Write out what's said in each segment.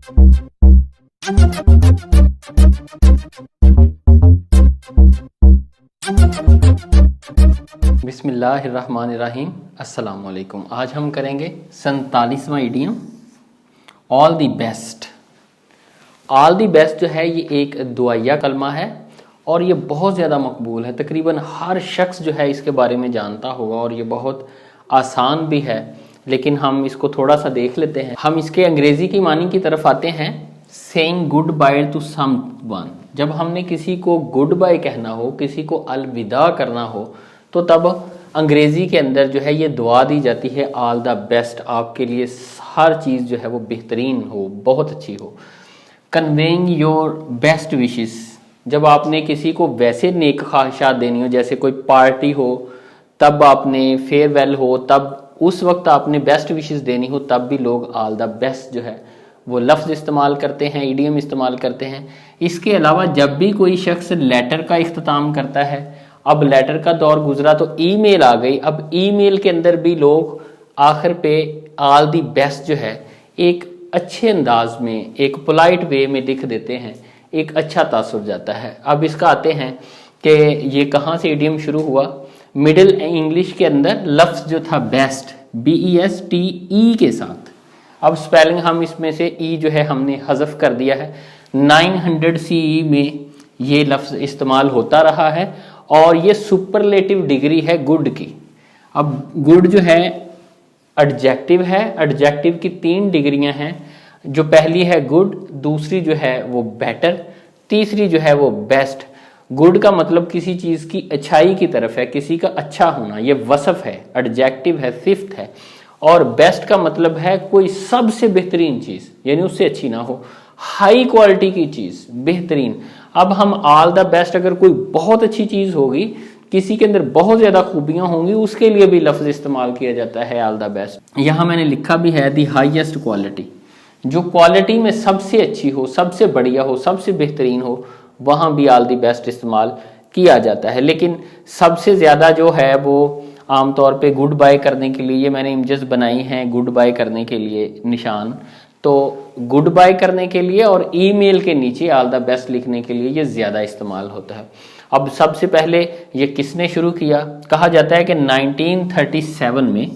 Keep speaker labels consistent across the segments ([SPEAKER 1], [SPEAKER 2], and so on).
[SPEAKER 1] बिस्मिल्लाहिर्रहमानिर्रहीम। अस्सलाम वालेकुम। आज हम करेंगे 47वां idiom all the best. All the best जो है ये एक दुआया कलमा है और ये बहुत ज़्यादा मकबूल है। तकरीबन हर शख्स जो है इसके बारे में जानता होगा और ये बहुत आसान भी है, लेकिन हम इसको थोड़ा सा देख लेते हैं। हम इसके अंग्रेज़ी की मानी की तरफ आते हैं। Saying good by two someone. जब हमने किसी को गुड बाय कहना हो, किसी को अलविदा करना हो, तो तब अंग्रेज़ी के अंदर जो है ये दुआ दी जाती है ऑल द बेस्ट। आपके लिए हर चीज़ जो है वो बेहतरीन हो, बहुत अच्छी हो। Conveying your best wishes. जब आपने किसी को वैसे नेक ख्वाहिशात देनी हो, जैसे कोई पार्टी हो तब आपने, फेयरवेल हो तब, उस वक्त आपने बेस्ट विशेस देनी हो, तब भी लोग ऑल द बेस्ट जो है वो लफ्ज़ इस्तेमाल करते हैं, इडियम इस्तेमाल करते हैं। इसके अलावा जब भी कोई शख्स लेटर का इख्तिताम करता है, अब लेटर का दौर गुजरा तो ईमेल आ गई, अब ईमेल के अंदर भी लोग आखिर पे ऑल दी बेस्ट जो है एक अच्छे अंदाज में, एक पोलाइट वे में लिख देते हैं, एक अच्छा तासुर जाता है। अब इसका आते हैं कि ये कहाँ से इडियम शुरू हुआ। मिडिल इंग्लिश के अंदर लफ्ज़ जो था बेस्ट, BESTE के साथ, अब स्पेलिंग हम इसमें से ई जो है हमने हज़फ कर दिया है। 900 CE में ये लफ्ज़ इस्तेमाल होता रहा है और ये सुपरलेटिव डिग्री है गुड की। अब गुड जो है एडजेक्टिव है, एडजेक्टिव की 3 डिग्रियां हैं। जो पहली है गुड, दूसरी जो है वो बेटर, तीसरी जो है वो बेस्ट। गुड का मतलब किसी चीज़ की अच्छाई की तरफ है, किसी का अच्छा होना, ये वसफ है, एडजेक्टिव है, सिफ्त है। और बेस्ट का मतलब है कोई सबसे बेहतरीन चीज़, यानी उससे अच्छी ना हो, हाई क्वालिटी की चीज़, बेहतरीन। अब हम ऑल द बेस्ट, अगर कोई बहुत अच्छी चीज़ होगी, किसी के अंदर बहुत ज़्यादा खूबियाँ होंगी, उसके लिए भी लफ्ज़ इस्तेमाल किया जाता है ऑल द बेस्ट। यहाँ मैंने लिखा भी है दी हाईएस्ट क्वालिटी। जो क्वालिटी में सबसे अच्छी हो, सबसे बढ़िया हो, सबसे बेहतरीन हो, वहाँ भी ऑल द बेस्ट इस्तेमाल किया जाता है। लेकिन सबसे ज़्यादा जो है वो आमतौर पे गुड बाय करने के लिए, ये मैंने इमेजेस बनाई हैं गुड बाय करने के लिए निशान, तो गुड बाय करने के लिए और ईमेल के नीचे ऑल द बेस्ट लिखने के लिए ये ज़्यादा इस्तेमाल होता है। अब सबसे पहले ये किसने शुरू किया? कहा जाता है कि 1937 में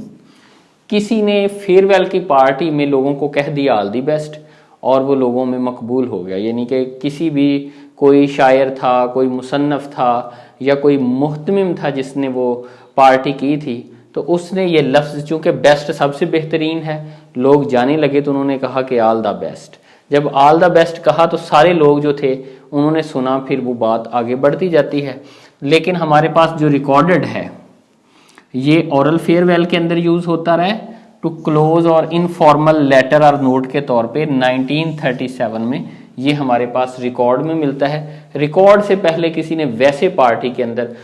[SPEAKER 1] किसी ने फेयरवेल की पार्टी में लोगों को कह दिया ऑल द बेस्ट और वो लोगों में मकबूल हो गया। यानी कि किसी भी, कोई शायर था, कोई मुसन्नफ़ था या कोई मुहतमिम था जिसने वो पार्टी की थी, तो उसने ये लफ्ज़, चूँकि बेस्ट सबसे बेहतरीन है, लोग जाने लगे तो उन्होंने कहा कि ऑल द बेस्ट। जब ऑल द बेस्ट कहा तो सारे लोग जो थे उन्होंने सुना, फिर वो बात आगे बढ़ती जाती है। लेकिन हमारे पास जो रिकॉर्डेड है ये ओरल फेयरवेल के अंदर यूज़ होता रहा है, टू क्लोज और इनफॉर्मल लेटर और नोट के तौर पे 1937 में ये हमारे पास रिकॉर्ड में मिलता है। रिकॉर्ड से पहले किसी ने वैसे पार्टी के अंदर,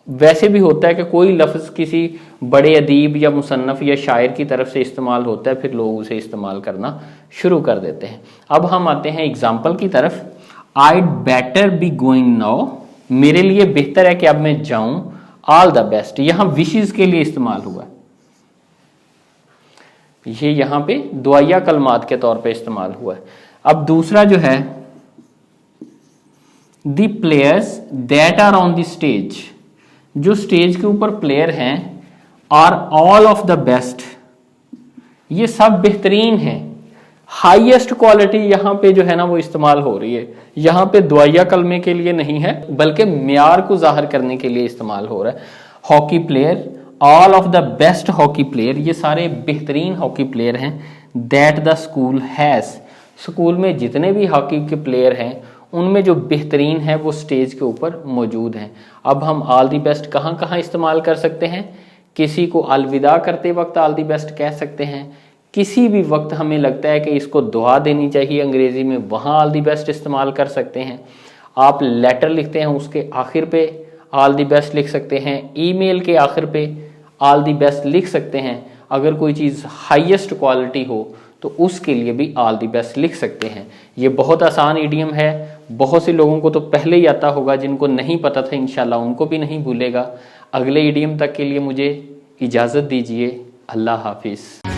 [SPEAKER 1] वैसे भी होता है कि कोई लफ्ज़ किसी बड़े अदीब या मुसन्नफ़ या शायर की तरफ से इस्तेमाल होता है, फिर लोग उसे इस्तेमाल करना शुरू कर देते हैं। अब हम आते हैं एग्जाम्पल की तरफ। I'd better be going now। मेरे लिए बेहतर है कि अब मैं जाऊं। ऑल द बेस्ट यहां विशेस के लिए इस्तेमाल हुआ, ये यहां पे दुआया कलमात के तौर पे इस्तेमाल हुआ है। अब दूसरा जो है, the players that are on the stage. जो स्टेज के ऊपर प्लेयर हैं, are all of the best, ये सब बेहतरीन हैं। हाईएस्ट क्वालिटी यहाँ पे जो है ना वो इस्तेमाल हो रही है। यहाँ पे दुआया कलमे के लिए नहीं है, बल्कि म्यार को जाहिर करने के लिए इस्तेमाल हो रहा है। Hockey player, all of the best hockey player, ये सारे बेहतरीन हॉकी प्लेयर हैं। That the school has, school में जितने भी हॉकी के प्लेयर हैं उनमें जो बेहतरीन है वो स्टेज के ऊपर मौजूद हैं। अब हम ऑल दी बेस्ट कहाँ कहाँ इस्तेमाल कर सकते हैं? किसी को अलविदा करते वक्त ऑल दी बेस्ट कह सकते हैं। किसी भी वक्त हमें लगता है कि इसको दुआ देनी चाहिए अंग्रेज़ी में, वहाँ ऑल दी बेस्ट इस्तेमाल कर सकते हैं। आप लेटर लिखते हैं उसके आखिर पे ऑल दी बेस्ट लिख सकते हैं, ईमेल के आखिर पे ऑल दी बेस्ट लिख सकते हैं। अगर कोई चीज़ हाईएस्ट क्वालिटी हो तो उसके लिए भी ऑल दी बेस्ट लिख सकते हैं। ये बहुत आसान इडियम है, बहुत से लोगों को तो पहले ही आता होगा, जिनको नहीं पता था इंशाल्लाह उनको भी नहीं भूलेगा। अगले इडियम तक के लिए मुझे इजाज़त दीजिए। अल्लाह हाफिज़।